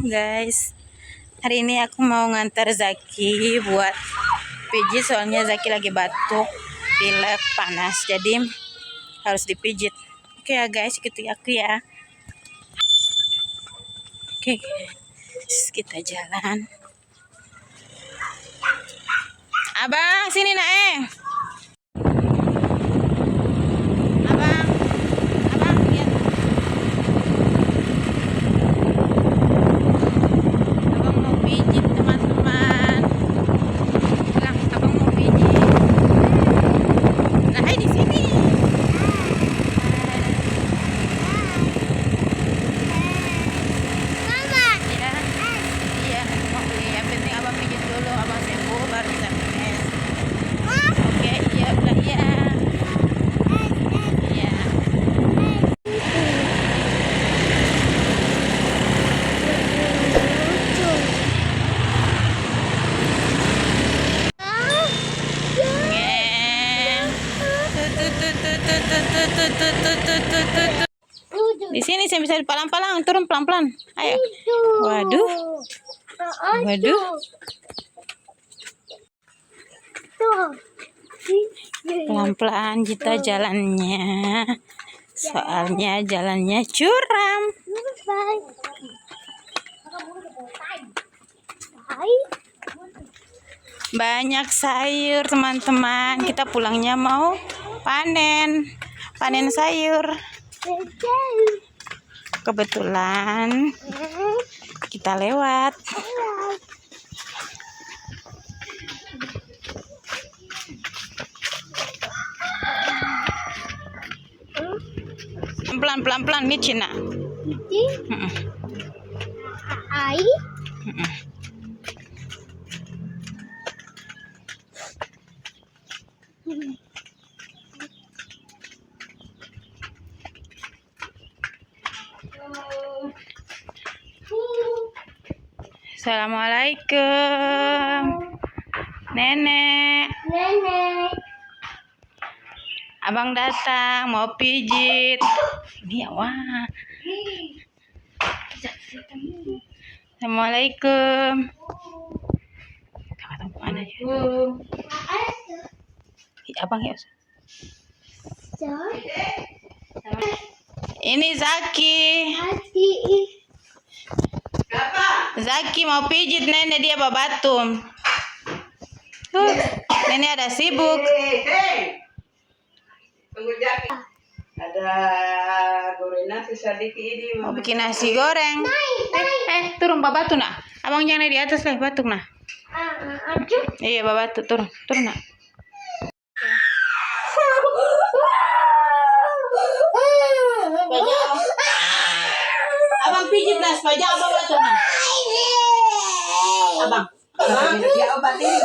guys, hari ini aku mau ngantar Zaki buat pijit, soalnya Zaki lagi batuk, pilek, panas, jadi harus dipijit. Oke ya guys, ikuti aku ya. Oke guys, kita jalan. Abang, sini nak. Abang lihat. Abang mau pijit teman-teman. Bilang abang mau pijit. Nah, hai di sini. Mama. Ya. Iya, mau yang penting abang pijit dulu, abang sembuh baru bisa main. Oke, iya udah ya. Iya. Di sini saya bisa palang-palang, turun pelan-pelan. Ayo. Waduh. Waduh. Pelan-pelan kita jalannya. Soalnya jalannya curam. Banyak sayur, teman-teman. Kita pulangnya mau panen sayur. Kebetulan kita lewat. Pelan-pelan micin nak. Assalamualaikum. Nenek. Abang datang mau pijit. Ini ya, wah. Assalamualaikum. Abang ya. Ini Zaki. Zaki mau pijit nenek, dia bawa batu. Nenek ada sibuk. Ada goreng nasi sedikit ini. Mau bikin nasi goreng. Turun bawa batu nak. Abang jangan di atas lah, batuk nak. Iya bawa batu, turun nak. Abang pijit nas, pajak abang batu nak. Abang Dia obatin.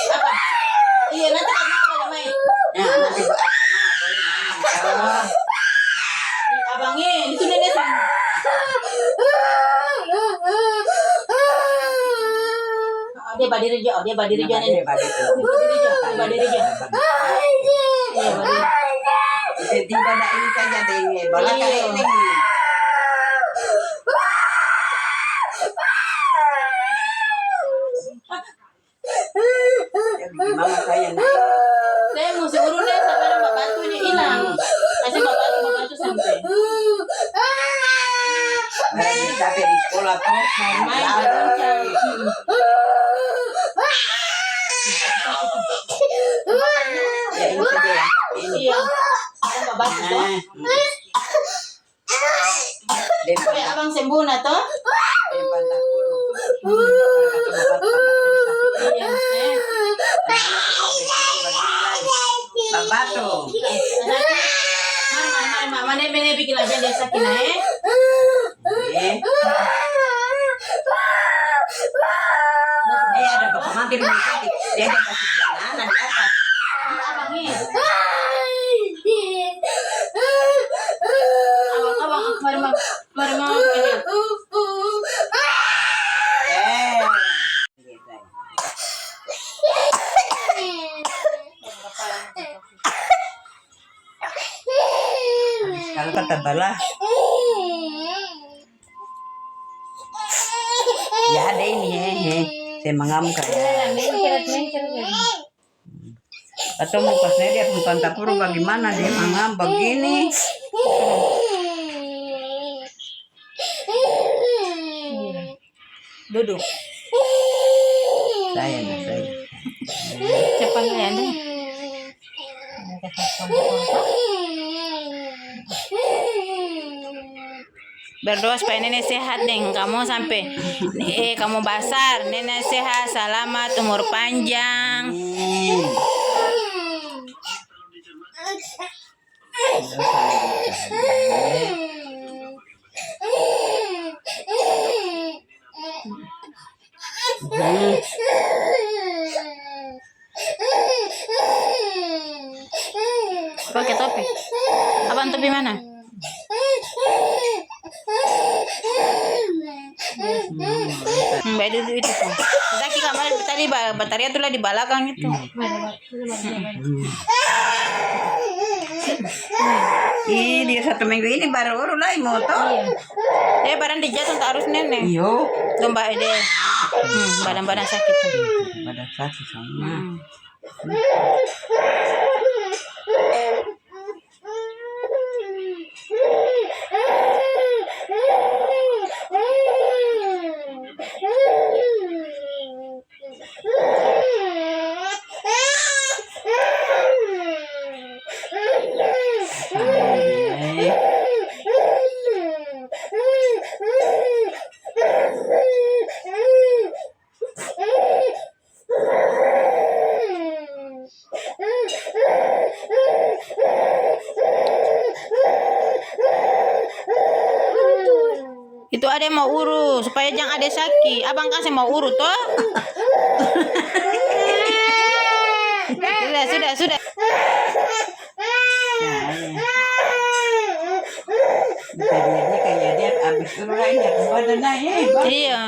apa? Iya nanti abang boleh main. Ya nanti boleh main. Abangnya itu nenek sama. Dia berdiri jauh, nenek. Berdiri jauh. Tiba-tiba dah ini saja deh, bola kali ini. Gimana saya nak? Saya mesti urun deh sampai bawa batunya hilang. Kasih bawa batu sampai. Sampai di sekolah toh Main berbincang. Ya ini saja ya. Iya. Saya bawa batu toh. Supaya abang sembuh na toh. Iya. Batu. Mama nenek bikin aja dia sakit Ada bapak mati di sini. Dia ada kasih jalanan di atas. Abangnya. Abang, mari mau ini. Kalau kata bala, ya ada ini saya mengamuk kayak. Atau mukanya dia bukan tapur bagaimana dia mangam begini. Duduk. Saya. Cepat ya deh. Berdoa supaya nenek sehat deh. Kamu sampai kamu besar, nenek sehat, selamat, umur panjang. Pakai topi. Apaan topi mana? Itu tuh. Zaki kamar tadi baterai tuh lah di belakang itu. Ih, dia 1 minggu ini baru lah motor. Barang dijatuh tak harus nenek. Iyo. Domba deh. Badan-badan sakit tuh. Badan sakit sama. Itu ada yang mau urus supaya jangan ada sakit. Abang kan saya mau urut toh. Sudah. Dia kayak dia habis urusan dia badan naik. Iya.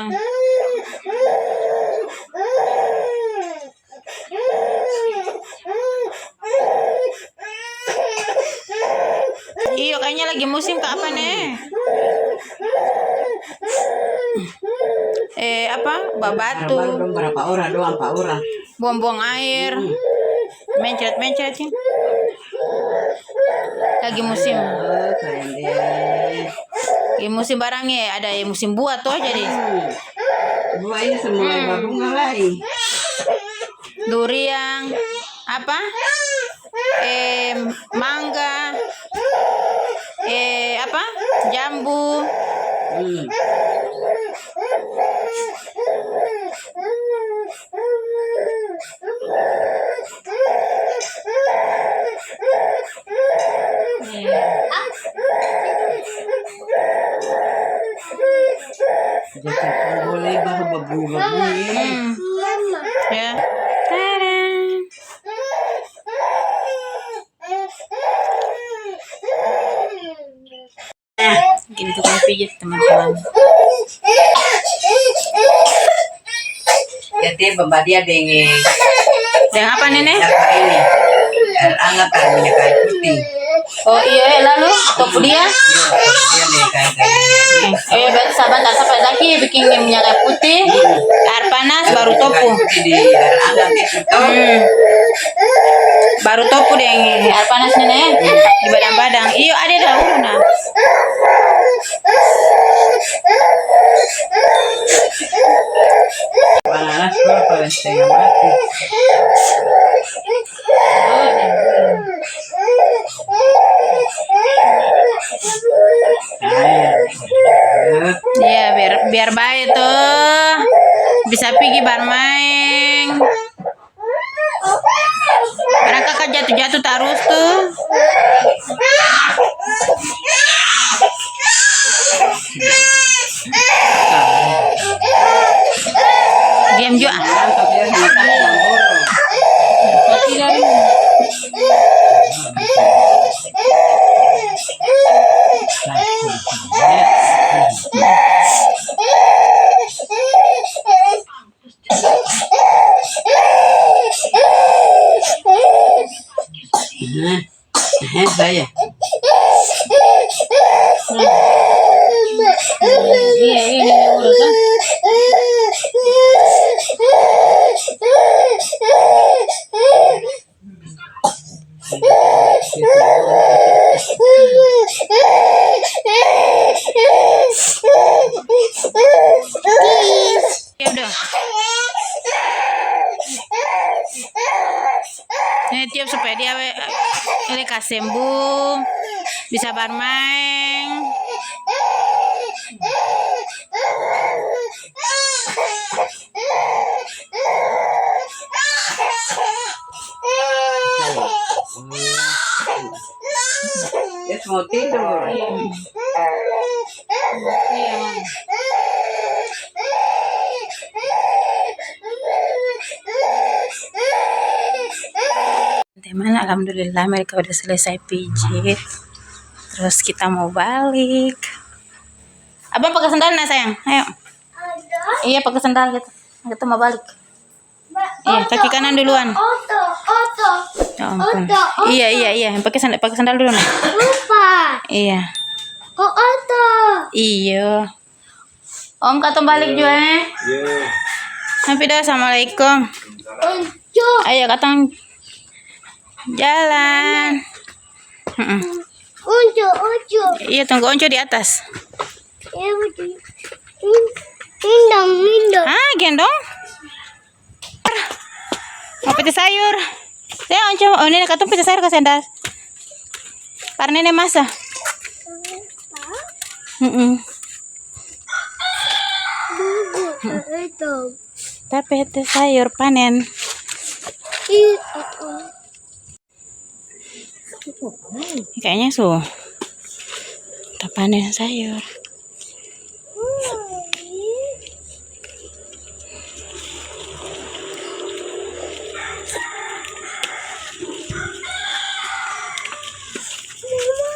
Iya kayaknya lagi musim ke apa nih? Babatu. Berapa orang doang, 4 orang. Buang-buang air. Mencret sih. Lagi musim. Lagi musim barangnya, ada yang musim buah tuh jadi. Buah ini semua bunga lagi. Durian, mangga, jambu. Jangan boleh babu Ya. Tada. Gini tukang pijit teman-teman. Jadi dia dengan apa nenek? Ini air hangat minyak kayu putih. Oh iya, lalu topu dia? Dia minyak kayu. Berarti sahabat sampai Zaki bikin minyak kayu putih, air panas baru topu. Di air hangat itu. Baru topu deh air panas nenek di badang-badang. Iyo ada dahulu nah. Panas kalau setengah mati. Iya biar baik tuh bisa pergi bermain. Karena kakak jatuh terus tuh. Game juga. Saya. Iya, ini urusan. Ya udah. Ini tiup supaya dia lekas sembuh, bisa bermain. Dia mau tidur. Teman, alhamdulillah mereka udah selesai pijit. Terus kita mau balik. Abang pakai sandal nah sayang, ayo. Iya pakai sandal gitu. Kita mau balik. Iya kaki kanan duluan. Ya ampun. Iya. Pakai sandal dulu nah. Lupa. Iya. Oto. Iya. Om katong balik juga. Sampai dah, assalamualaikum. Onco. Ayo katong jalan. Onco. Iya tunggu Onco di atas. Mindong. Ah gendong. Mau peti sayur. Saya Onco. Oh ini katong peti sayur ke sendal. Karena ini masa. Itu. Tapi peti sayur panen. Kayaknya kita panen sayur.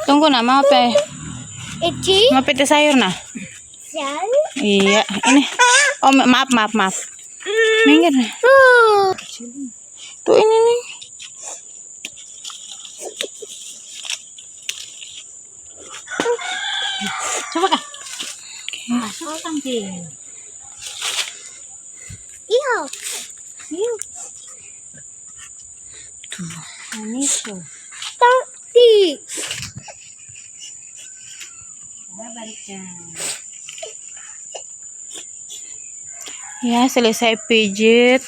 Tunggu nak mau apa? Eci. Mau peti sayur nah? Iya, ini. Oh maaf. Minggir. Tuh ini nih. Coba kak. Iya. Tuh, ini tuh. Tapi. Ya, selesai pijit.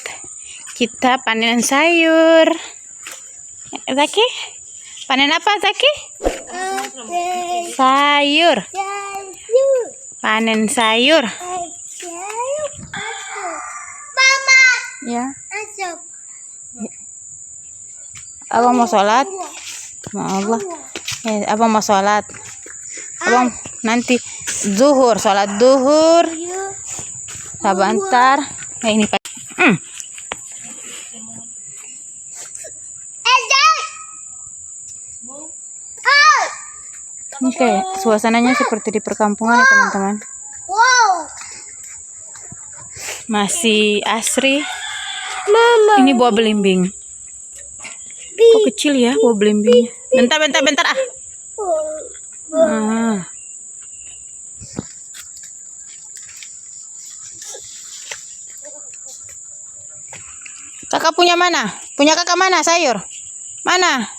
Kita panen sayur. Zaki? Panen apa Zaki? Sayur. Panen sayur. Mama. Ya. Masuk. Abang mau sholat? Ma Allah. Abang mau sholat. Abang nanti zuhur, sholat zuhur. Sebentar. Ini Pak. Ini kayak suasananya seperti di perkampungan ya teman-teman. Wow. Masih asri. Mama. Ini buah belimbing. Kok kecil ya buah belimbingnya. Bentar ah. Kakak punya mana? Punya kakak mana sayur? Mana?